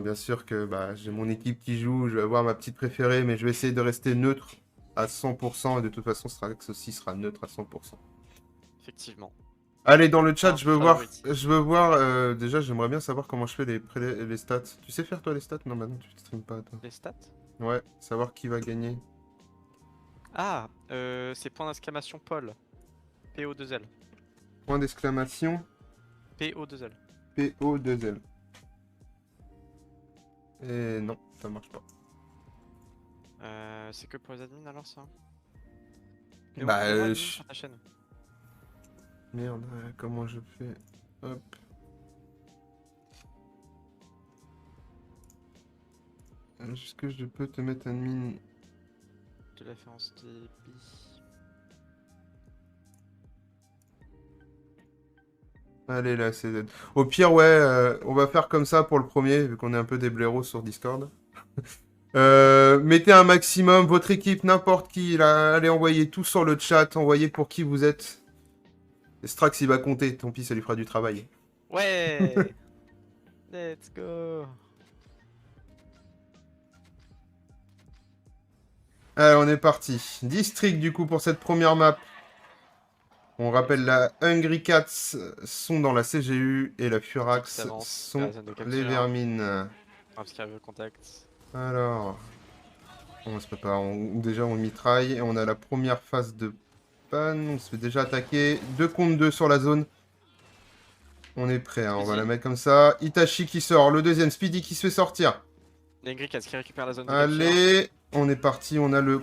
bien sûr que bah, j'ai mon équipe qui joue, je vais avoir ma petite préférée, mais je vais essayer de rester neutre à 100%, et de toute façon, Strax aussi sera neutre à 100%. Effectivement. Allez, dans le chat, Un favorite. déjà, j'aimerais bien savoir comment je fais les stats. Tu sais faire, toi, les stats? Non, maintenant, tu ne streames pas, toi. Les stats? Ouais, savoir qui va gagner. Ah, c'est point d'exclamation Paul. PO2L. Point d'exclamation, PO2L. PO2L. Et non, ça marche pas. C'est que pour les admins alors ça? Et Bah, admin sur ta chaîne. merde, comment je fais? Hop. Est-ce que je peux te mettre admin? De référence DB. Allez, là, c'est Z. Au pire, ouais, on va faire comme ça pour le premier, vu qu'on est un peu des blaireaux sur Discord. Mettez un maximum, votre équipe, n'importe qui, là, allez envoyer tout sur le chat, envoyez pour qui vous êtes. Et Strax, il va compter, tant pis, ça lui fera du travail. Ouais. Let's go. Allez, on est parti. District, du coup, pour cette première map. On rappelle, la Hungry Cats sont dans la CGU et la Furax sont les vermines. Parce qu'il y a le contact. Alors, on se prépare. Déjà, on mitraille et on a la première phase de panne. On se fait déjà attaquer. 2 contre 2 sur la zone. On est prêt, hein. On va la mettre comme ça. Itachi qui sort. Le deuxième, Speedy qui se fait sortir. Les Greeks qui récupèrent la zone de capture. Allez, on est parti. On a le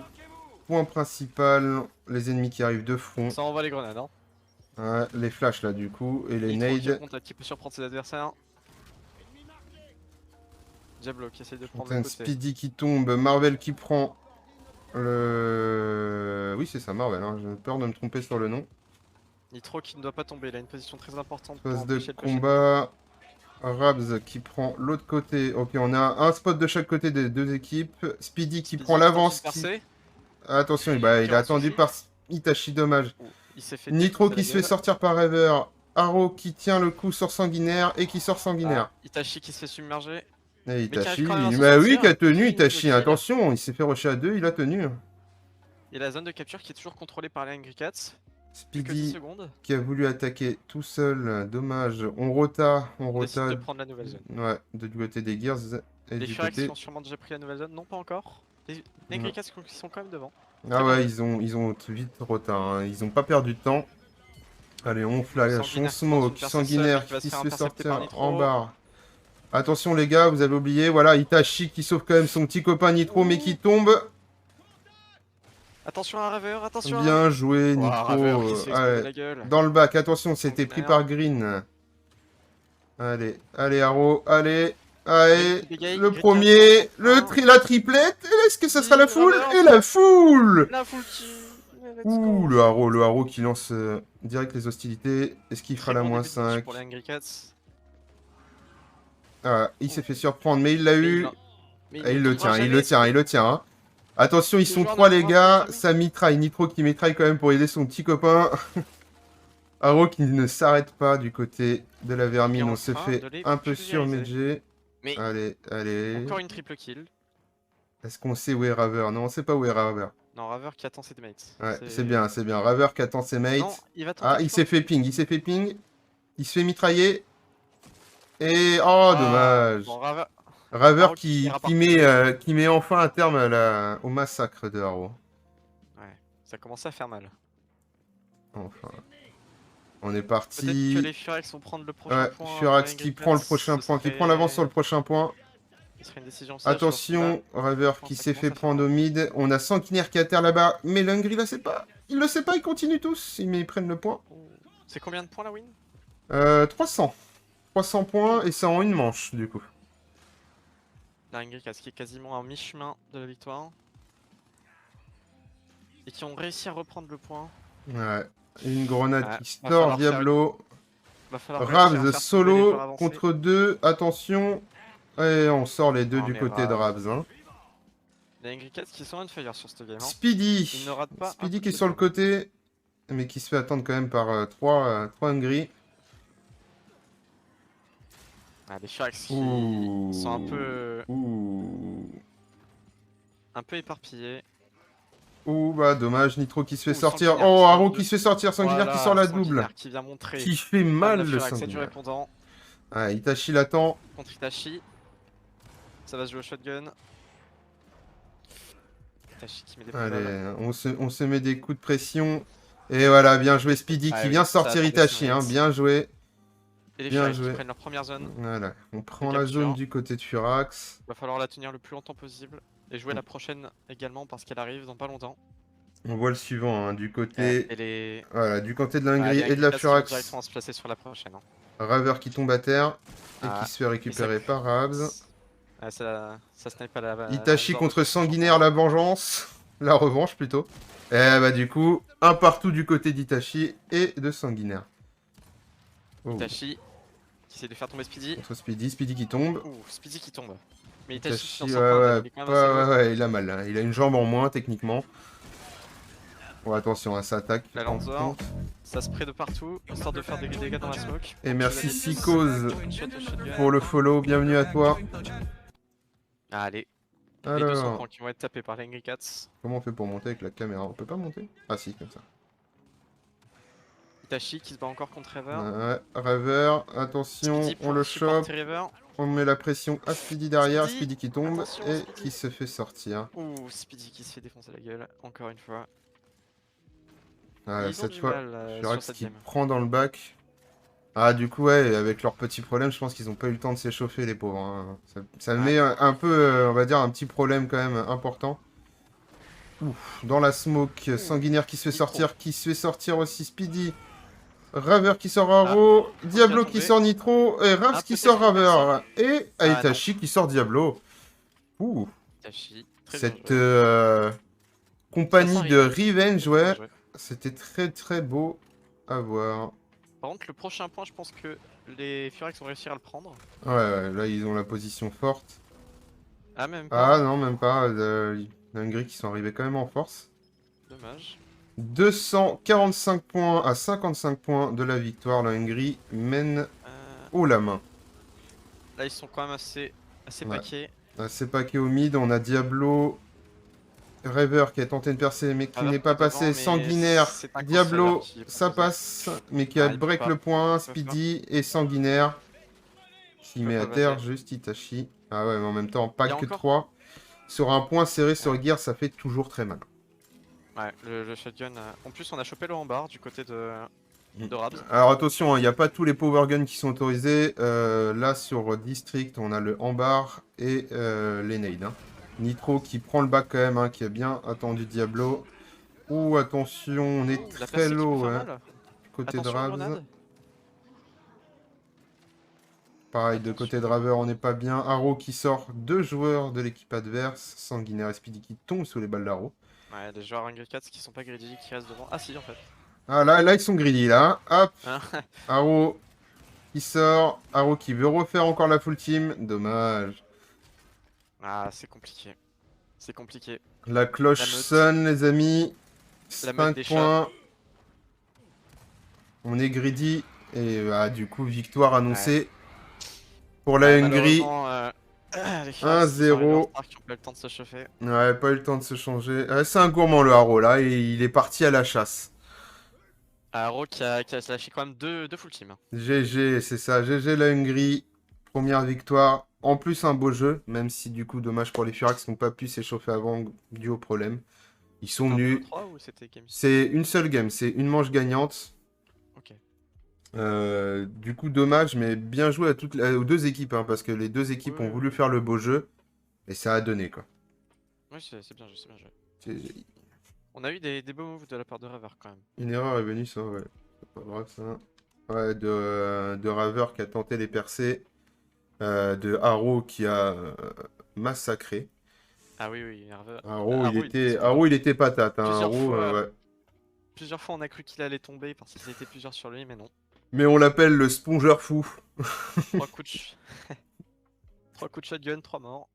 point principal. Les ennemis qui arrivent de front. Ça envoie les grenades, hein. Ouais, les flashs là du coup et les nades. Qui peut surprendre ses adversaires. Diablo qui essaye de prendre Un le côté. Speedy qui tombe, Marvel qui prend le... Oui c'est ça Marvel, hein. J'ai peur de me tromper sur le nom. Nitro qui ne doit pas tomber, il a une position très importante Phase de combat. Rabs qui prend l'autre côté. Ok, on a un spot de chaque côté des deux équipes. Speedy qui prend l'avance. Attention, il a attendu par Itachi, dommage. Nitro qui se fait sortir par Rever. Arrow qui tient le coup sur Sanguinaire et qui sort Sanguinaire. Itachi qui se fait submerger. Et Itachi, bah oui, qui a tenu Itachi. Attention, il s'est fait rusher à 2, il a tenu. Et la zone de capture qui est toujours contrôlée par les Angry Cats. Speedy qui a voulu attaquer tout seul, dommage. On rota. On décide de prendre la nouvelle zone. Ouais, du côté des Gears. Et les du Furax côté... ont sûrement déjà pris la nouvelle zone, non pas encore. Les Angry Cats qui sont quand même devant. Ah ouais, ils ont vite rota, hein. Ils ont pas perdu de temps. Allez, on flash, on smoke. Sanguinaire qui se fait sortir en barre. Attention les gars, vous avez oublié, voilà, Itachi qui sauve quand même son petit copain Nitro, mais qui tombe. Attention à Raver, attention. Bien joué Nitro. Dans le bac, attention, c'était pris par Green. Allez, allez Arrow, allez. Allez, le premier, la triplette, est-ce que ça sera la foule? Et la foule! La foule qui... Ouh, le Arrow qui lance direct les hostilités. Est-ce qu'il fera la moins 5? Pour les Angry Cats. Ah, il s'est fait surprendre, mais il l'a eu. Et il le tient. Hein. Attention, ils sont 3 les gars. Ça mitraille, Nitro qui mitraille quand même pour aider son petit copain. Arrow qui ne s'arrête pas du côté de la vermine. On se fait un peu surméger. Allez, allez. Encore une triple kill. Est-ce qu'on sait où est Raver? Non, on sait pas où est Raver. Non, Raver qui attend ses mates. Ouais, c'est bien. Raver qui attend ses mates. Non, il s'est fait ping, il se fait mitrailler. Et... Oh, dommage. Bon, Raver qui met enfin un terme au massacre de Arrow. Ouais, ça commence à faire mal. Enfin. On est parti. Peut-être que les Furax vont prendre le prochain point. Furax qui prend le prochain point, qui prend l'avance sur le prochain point. Ce serait une décision sage. Attention, Raver qui s'est fait prendre au mid. On a Sanguinaire qui est à terre là-bas. Mais l'Hungry là, c'est pas. Il le sait pas, ils continuent tous. Mais ils prennent le point. C'est combien de points la win? 300. 300 points et c'est en une manche du coup. La Hungry Cats qui est quasiment à mi-chemin de la victoire. Et qui ont réussi à reprendre le point. Ouais. Une grenade qui sort, Diablo. Rabs solo contre 2. Attention. Et on sort les deux du côté de Rabs. Hein. Les Hungry Cats qui sont on fire sur cette game. Hein. Speedy. Speedy qui est sur le côté. Mais qui se fait attendre quand même par 3 Hungry. Ah, les Furax qui Ouh. sont Ouh. un peu éparpillés. Ouh, bah dommage, Nitro qui se fait Ouh, sortir. Sanguinaire Oh, qui vient Haro de... qui se fait sortir, Sanguinaire qui sort Voilà, la double. Sanguinaire qui vient montrer. Qui fait Pas de mal la le Furax, c'est du Sanguinaire. répondant. Ah, Itachi l'attend. Contre Itachi. Ça va se jouer au shotgun. Itachi qui met des bonnes balles. Allez, on se met des coups de pression. Et voilà, bien joué Speedy Ah qui oui, vient ça sortir attendait son Itachi. Hein, hit. bien joué. Et les Bien Furax qui joué. prennent leur première zone. Voilà, on prend de la capture. zone du côté de Furax. Va falloir la tenir le plus longtemps possible. Et jouer la prochaine également parce qu'elle arrive dans pas longtemps. On voit le suivant, hein, du côté... Et les... Voilà, du côté de la Ah, Hongrie les et de la Hungry Cats qui vont Furax. directement se placer sur la prochaine. Hein. Raver qui tombe à terre et Ah, qui se fait récupérer par Rabs. Ah, ça snipe pas la... Itachi la contre Sanguinaire, la vengeance. La revanche plutôt. Et bah du coup, un partout du côté d'Itachi et de Sanguinaire. Oh. Itachi qui essaie de faire tomber Speedy. Contre Speedy, Speedy qui tombe. Ouh, Speedy qui tombe. Mais Itachi dans Itachi, son coin, ouais, il est quand même assez lourd. ouais, il a mal. Hein. Il a une jambe en moins techniquement. Bon, attention, ça attaque. La Lancer, ça spray de partout, histoire de faire des dégâts dans la smoke. Et merci Shot Psychose shotgun. pour le follow. Bienvenue à toi. Ah, allez. Les deux Alors, sont qui vont être tapés par les Hungry Cats. comment on fait pour monter avec la caméra? On peut pas monter? Ah si, comme ça. Itachi qui se bat encore contre Rever. Ouais, Raver, attention, Speedy on pour le chope. supporter Rever. On met la pression à Speedy derrière, Speedy. Speedy qui tombe Attention, et Speedy. qui se fait sortir. Ouh, Speedy qui se fait défoncer la gueule, encore une fois. Ah, Ils ont cette du fois, mal, sur Furax cette qui game. prend dans le bac. Ah, du coup, ouais, avec leurs petits problèmes, je pense qu'ils ont pas eu le temps de s'échauffer, les pauvres. Hein. Ça met un peu, on va dire, un petit problème quand même important. Ouf, dans la smoke, Sanguinaire qui se fait sortir, qui se fait sortir aussi Speedy. Raver qui sort Haro, Diablo qui sort Nitro, et Raps qui sort Raver. Et Itachi qui sort Diablo. Ouh, Itachi, très cette bien joué. compagnie Ça sent de Revenge, ouais, Bien joué. c'était très très beau à voir. Par contre, le prochain point, je pense que les Furax vont réussir à le prendre. Ouais, ouais, là ils ont la position forte. Ah, même pas. Ah non, même pas. Les Hungry qui sont arrivés quand même en force. Dommage. 245 points à 55 points de la victoire. La Hongrie mène haut la main. Là, ils sont quand même assez Ouais. paquets. C'est paquet au mid. On a Diablo. Raver qui a tenté de percer mais qui n'est pas passé. devant, mais Sanguinaire. c'est un Diablo, crossover qui est ça proposé. passe. Mais qui a il peut break pas. le point. peut pas. Speedy et Sanguinaire. Qui peut met pas à terre passer. juste Itachi. Ah ouais, mais en même temps, Il y pas a que encore- 3. Sur un point serré sur Gear, ça fait toujours très mal. Ouais, le shotgun. En plus, on a chopé le handbar du côté de Rabs. Alors attention, il n'y a pas tous les power guns qui sont autorisés. Là sur District, on a le Ambar et les nades. Hein. Nitro qui prend le back quand même, hein, qui a bien attendu Diablo. Ouh, attention, on est La très percée qui peut low. faire Hein, mal. côté de Attention, Rabs. grenade. Pareil, de côté de Raver, on n'est pas bien. Haro qui sort 2 joueurs de l'équipe adverse. Sanguinaire et Speedy qui tombent sous les balles d'Haro. Ouais, des joueurs Hungry Cats qui sont pas greedy, qui restent devant. Ah si, en fait. Ah là ils sont greedy là. Hop, Hein. Haro qui sort. Haro qui veut refaire encore la full team. Dommage. Ah, c'est compliqué. C'est compliqué. La cloche La meute. sonne, les amis. La meute 5 des points. On est greedy. Et bah, du coup, victoire annoncée pour la Hongrie. Malheureusement, les Furax 1-0. qui sont arrivés en retard, qui ont pas eu le temps de se chauffer. Ouais, pas eu le temps de se changer. C'est un gourmand le Haro là. Et il est parti à la chasse. Haro qui a lâché quand même deux full team. GG, c'est ça. GG la Hongrie. Première victoire. En plus, un beau jeu. Même si, du coup, dommage pour les Furax qui n'ont pas pu s'échauffer avant dû au problème. Ils sont venus. C'est une seule game. C'est une manche gagnante. Ok. Du coup, dommage, mais bien joué à aux deux équipes. Hein, parce que les deux équipes ont voulu faire le beau jeu. Et ça a donné, quoi. Oui, c'est bien joué, c'est bien joué. C'est- On a eu des beaux moves de la part de Raver quand même. Une erreur est venue, ça, ouais. C'est pas grave, ça. Ouais, de Raver qui a tenté les percées. De Haro qui a massacré. Ah oui, oui, Raver. Haro, il était patate. Hein. Haro, ouais. Plusieurs fois, on a cru qu'il allait tomber parce qu'ils étaient plusieurs sur lui, mais non. Mais on l'appelle le spongeur fou. 3 coups de... 3 coups de shotgun, 3 morts.